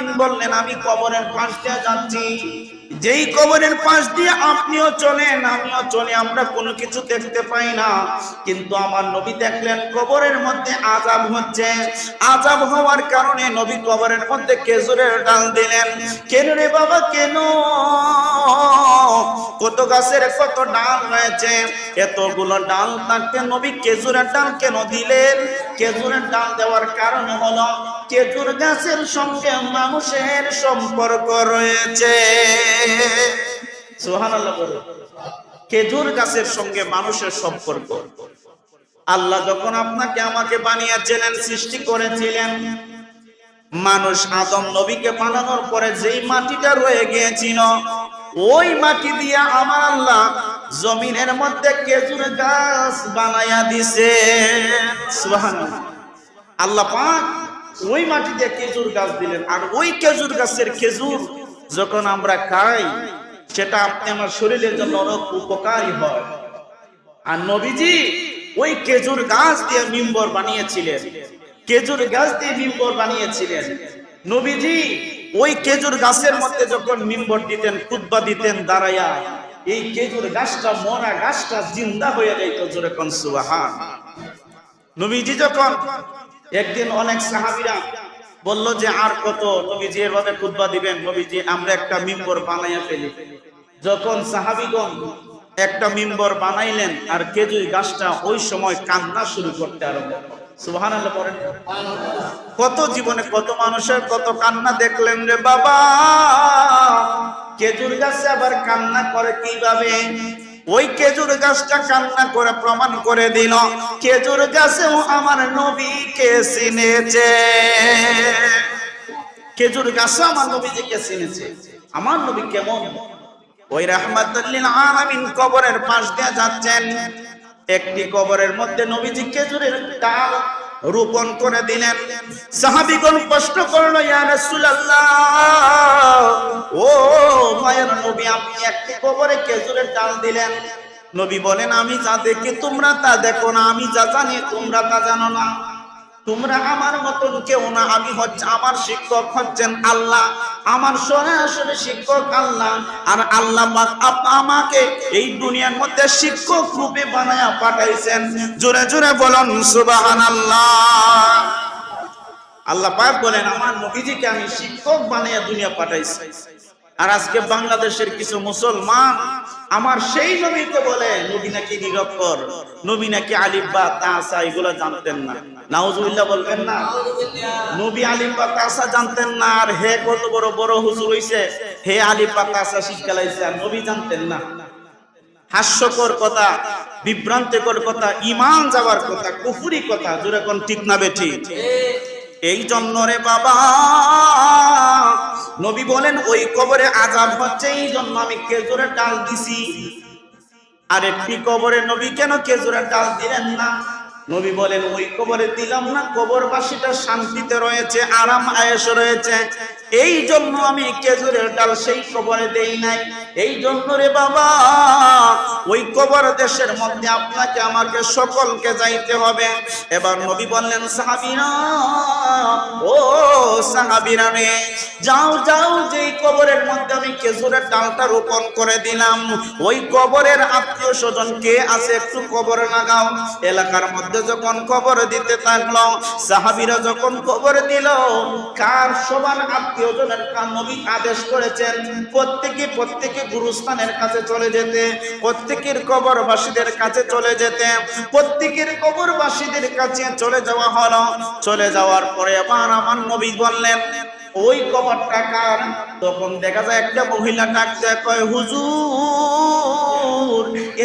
আলামিন বললেন আমি কবরের পাশ দিয়ে যাচ্ছি, যেই কবরের পাশ দিয়ে আপনিও চলেন আমিও চলে, আমরা কোনো কিছু দেখতে পাই না, কিন্তু আমার নবী দেখলেন কবরের মধ্যে আযাব হচ্ছে। আযাব হওয়ার কারণে নবী কবরের মধ্যে খেজুরের ডাল দিলেন। কেন রে বাবা কেন? কত গাছের কত ডাল রয়েছে, এতগুলো ডাল থাকতে নবী খেজুরের ডাল কেন দিলেন? খেজুরের ডাল দেওয়ার কারণ হলো খেজুর গাছের সঙ্গে মানুষের সম্পর্ক রয়েছে। সুবহানাল্লাহ বলে। খেজুর গাছের সঙ্গে মানুষের সম্পর্ক। আল্লাহ যখন আপনাকে আমাকে বানিয়েছিলেন, সৃষ্টি করেছিলেন, মানুষ আদম নবীকে বানানোর পরে যেই মাটিটা রয়ে গিয়েছিল, ওই মাটি দিয়ে আমার আল্লাহ জমিনের মধ্যে খেজুর গাছ বানায়া দিছে। সুবহানাল্লাহ। আল্লাহ পাক ওই মাটি দিয়ে খেজুর গাছ দিলেন, আর ওই খেজুর গাছের খেজুর যখন আমরা খাই সেটা আমার শরীরের জন্য অনেক উপকারী হয়। আর নবীজি ওই খেজুর গাছ দিয়ে মিম্বর বানিয়েছিলেন, খেজুর গাছ দিয়ে মিম্বর বানিয়েছিলেন। নবীজি ওই খেজুর গাছের মধ্যে যখন মিম্বর দিতেন, খুতবা দিতেন দাঁড়ায়া, এই খেজুর গাছটা মরা গাছটা জিন্দা হয়ে যাইত। জোরে কোন সুবহান। নবীজি যখন একদিন অনেক সাহাবীরা বলল যে আর কত নবীজি এভাবে খুতবা দিবেন, নবীজি আমরা একটা মিম্বর বানাইয়া ফেলি। যখন সাহাবীগণ একটা মিম্বর বানাইলেন, আর খেজুর গাছটা ওই সময় কান্না শুরু করতে আরম্ভ। সুবহানাল্লাহ পড়েন। কত জীবনে কত মানুষের কত কান্না দেখলেন রে বাবা। খেজুর গাছে আবার কান্না করে কিভাবে? ওই খেজুর গাছটা কান্না করে প্রমাণ করে দিল খেজুর গাছেও আমার নবীকে চিনেছে। খেজুর গাছও আমার নবীকে চিনেছে। আমার নবী কেমন? ওই রাহমাতুল লিল আলামিন কবরের পাশ দিয়ে যাচ্ছেন, একটি কবরের মধ্যে নবীজি খেজুরের ডাল রোপণ করে দিলেন। সাহাবীগণ প্রশ্ন করলো, ইয়া রাসূলুল্লাহ, ও মায়ের নবী, আপনি একটি কবরে খেজুরের ডাল দিলেন। নবী বলেন, আমি যা দেখি তোমরা তা দেখো না, আমি যা জানি তোমরা তা জানো না। তোমরা আমার মতন কেউ না, আমি হচ্ছে, আমার শিক্ষক হচ্ছেন আল্লাহ, আমার সরাসরি শিক্ষক আল্লাহ। আর আল্লাহ পাক আমাকে এই দুনিয়ার মধ্যে শিক্ষক রূপে বানায়া পাঠাইছেন। জোরে জোরে বলুন সুবহানাল্লাহ। আল্লাহ পাক বলেন আমার নবীজিকে আমি শিক্ষক বানায়া দুনিয়া পাঠাইছি। আর আজকে বাংলাদেশের কিছু মুসলমান আমার সেই নবীকে বলে নবী নাকি নিরক্ষর, নবী নাকি আলিফ বা তাসা এগুলো জানতেন না। নাউজুবিল্লাহ বলবেন না? নবী আলিফ বা তাসা জানতেন না, আর হে কত বড় বড় হুজুর হইছে, হে আলিফ বা তাসা শিক্ষালাইছে, আর নবী জানতেন না। হাস্যকর কথা, বিভ্রান্তিকর কথা, ঈমান যাওয়ার কথা, কুফরি কথা। জোরে কোন ঠিক না বেঠিক? এই জন্য রে বাবা নবী বলেন ওই কবরে আযাব হচ্ছে, এই জন্য আমি খেজুরের ডাল দিছি। আর একটি কবরে নবী কেন খেজুরের ডাল দিলেন না? নবী বলেন ওই কবরে দিলাম না, কবরবাসীটা শান্তিতে রয়েছে, আরাম আয়েশ রয়েছে, এই জন্য আমি খেজুরের ডাল সেই কবরে দেই নাই। এই জন্য রে বাবা ওই কবর দেশের মধ্যে আপনাকে আমাকে সকলকে যাইতে হবে। এবার নবী বললেন, সাহাবীরা, ও সাহাবীরা রে, যাও যাও, যেই কবরের মধ্যে আমি খেজুরের ডালটা রোপণ করে দিলাম, ওই কবরের আত্মীয় স্বজন কে আছে একটু কবর লাগাও। এলাকার মধ্যে যখন কবর দিতে থাকলো, সাহাবীরা যখন কবর দিল, কার সবার আত্মীয়জনের নবী আদেশ করেছেন প্রত্যেকে গুরুস্থানের কাছে চলে যেতে, প্রত্যেকের কবরবাসীদের কাছে চলে যেতে, প্রত্যেকের কবরবাসীদের কাছে চলে যাওয়া হলো। চলে যাওয়ার পরে আবার আমার নবী বললেন ওই কবরটা কার? তখন দেখা যায় একটা মহিলা ডাকতে কয়, হুজুর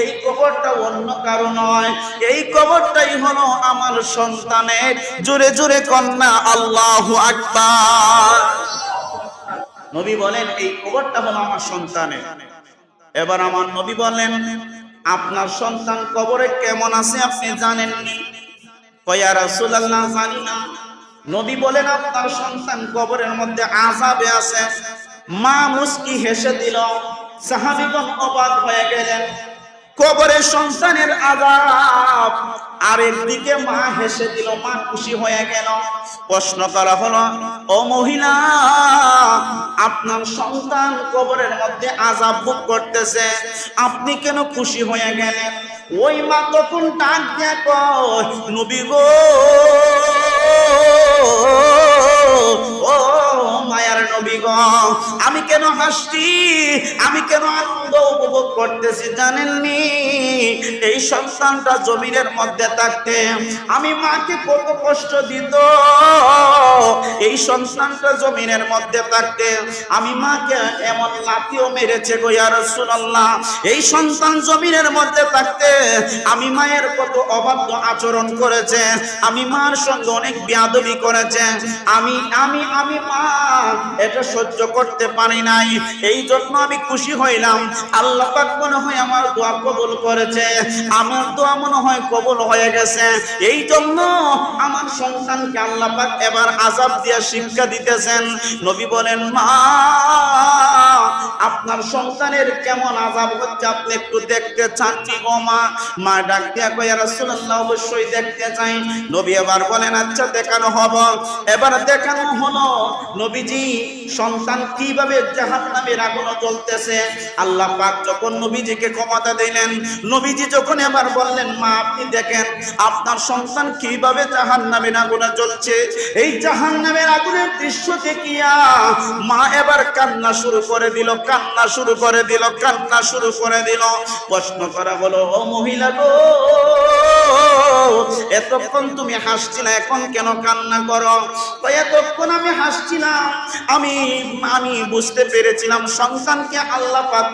এই কবরটা অন্য কারো নয়, এই কবরটাই হলো আমার সন্তানের। জোরে জোরে কন্যা আল্লাহু আকবার। নবী বলেন এই কবরটা হলো আমার সন্তানের। এবার আমার নবী বলেন, আপনার সন্তান কবরে কেমন আছে আপনি জানেননি? কয়, ইয়া রাসূলুল্লাহ, জানি না। নবী বলেন আপনার সন্তান কবরের মধ্যে আযাবে আছে। মা মুস্কি হেসে দিল। সাহাবীগণ অবাক হয়ে গেলেন, কবরে সন্তানের আযাব, আর একদিকে মা হেসে দিল, মা খুশি হয়ে গেল। প্রশ্ন করা হলো, ও মহিলা আপনার সন্তান কবরের মধ্যে আযাব ভোগ করতেছে, আপনি কেন খুশি হয়ে গেলেন? ওই মা তখন ডাক দিয়ে কয়, নবী গো, ও মায়ার নবী গো, আমি কেন হাসছি, আমি কেন আনন্দ উপভোগ করতেছি জানেননি? এই সন্তানটা জমিনের মধ্যে থাকতে আমি মাকে কত কষ্ট দিত, এই সন্তানটা জমিনের মধ্যে থাকতে আমি মাকে এমন লাথিও মেরেছে গো ইয়া রাসূলুল্লাহ। এই সন্তান জমিনের মধ্যে থাকতে আমি মায়ের কত অবাধ্য আচরণ করেছে, আমি মার সঙ্গে অনেক বেয়াদবি করেছে, আমি আমি আমি মা এটা সহ্য করতে পারি নাই, এই জন্য আমি খুশি হইলাম। আল্লাহ পাক মনে হয় আমার দোয়া কবুল করেছে, আমার দোয়া মনে হয় কবুল হয়ে গেছে, এই জন্য আমার সন্তানকে আল্লাহ পাক এবার আযাব দিয়ে শিক্ষা দিতেছেন। নবী বলেন, মা আপনার সন্তানের কেমন আযাব হচ্ছে আপনি একটু দেখতে চান কি গো মা? মা ডাক দিয়া কয়, ইয়া রাসূলুল্লাহ অবশ্যই দেখতে চাই। নবী এবার বলেন, আচ্ছা দেখানো হবে। এবার দেখানো হলো নবীজি সন্তান কিভাবে জাহান্নামের আগুনে জ্বলতেছে। আল্লাহ পাক যখন নবীজিকে ক্ষমতা দিলেন, নবীজি যখন এবার বললেন, মা আপনি দেখেন আপনার সন্তান কিভাবে জাহান্নামের আগুনে জ্বলছে। এই জাহান্নামের আগুনের দৃশ্য দেখিয়া মা এবার কান্না শুরু করে দিল, কান্না শুরু করে দিল, কান্না শুরু করে দিল। প্রশ্ন করা হলো, ও মহিলা গো, এতক্ষণ তুমি হাসছিলে, এখন কেন কান্না করো? এতক্ষণ আমি হাসছিলাম, আমি বুঝতে পেরেছিলাম সন্তানকে আল্লাহ পাক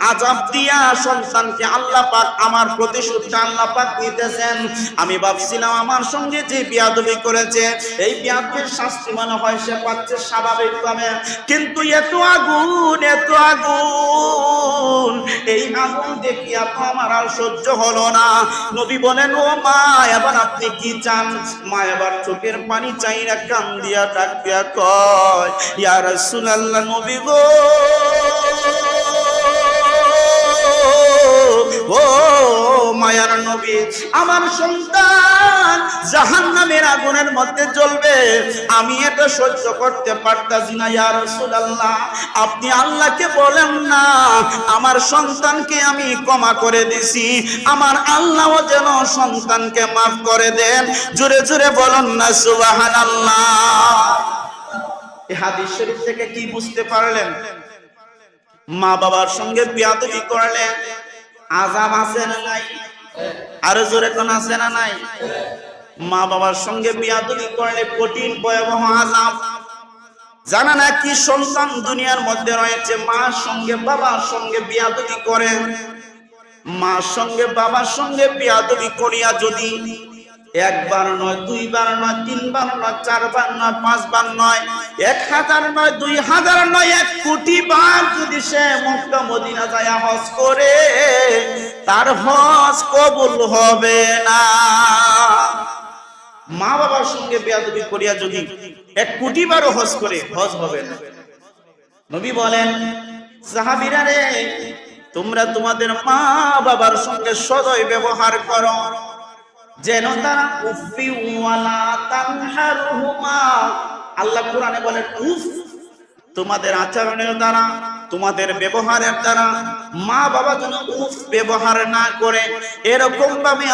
আযাব দিয়া সন্তানকে আল্লাহ পাক আমার প্রতিশোধটা আল্লাহ পাক নিতেছেন। আমি ভাবছিলাম আমার সঙ্গে যে বেয়াদবি করেছে এই বেয়াদবির শাস্তি মনে হয় সে পাচ্ছে স্বাভাবিকভাবে, কিন্তু এত আগুন, এত আগুন, এই আগুন দেখিয়া তো আমার আর সহ্য হলো না। নবী বলেন, ও মা এবার আপনি কি চান? মা এবার চোখের পানি চাই না, কান দিয়া ডাক দিয়া কয়, ইয়া রাসূলুল্লাহ নবী গো, ও মায়ার নবী, আমার সন্তান জাহান্নামের আগুনের মধ্যে জ্বলবে, আমি এটা সহ্য করতে পারতাছি না। ইয়া রাসূলুল্লাহ আপনি আল্লাহকে বলেন না আমার সন্তানকে আমি ক্ষমা করে দিছি, আমার আল্লাহও যেন সন্তানকে মাফ করে দেন। জোরে জোরে বলুন না সুবহানাল্লাহ। এই হাদিস শরীফ থেকে কি বুঝতে পারলেন? মা বাবার সঙ্গে বেয়াদবি করলে আযাব আছে না নাই? আর জোরে কোন আছে না নাই? মা বাবার সঙ্গে বেয়াদবি করলে কঠিন ভয়াবহ আযাব। জানা না কি সন্তান দুনিয়ার মধ্যে রয়েছে মার সঙ্গে বাবার সঙ্গে বেয়াদবি করে, মার সঙ্গে বাবার সঙ্গে বেয়াদবি করিয়া যদি একবার নয়, দুইবার নয়, তিনবার নয়, চারবার নয়, পাঁচবার নয়, 1000 নয়, 2000 নয়, 1 কোটি বার যদি সে মক্কা মদিনা যায় হজ করে, তার হজ কবুল হবে না। মা বাবার সঙ্গে বেয়াদবি করিয়া যদি 1 কোটি বারও হজ করে, হজ হবে না। নবী বলেন, সাহাবীরা রে, তোমরা তোমাদের মা বাবার সঙ্গে সদয় ব্যবহার করো, যেন তারা উফি ওয়ালা তানহারহুমা। আল্লাহ কোরআনে বলেন, উফ তোমাদের আচরণের দ্বারা, তোমাদের ব্যবহারের দ্বারা মা বাবা যেন উফ ব্যবহার না করে, এরকম ভাবে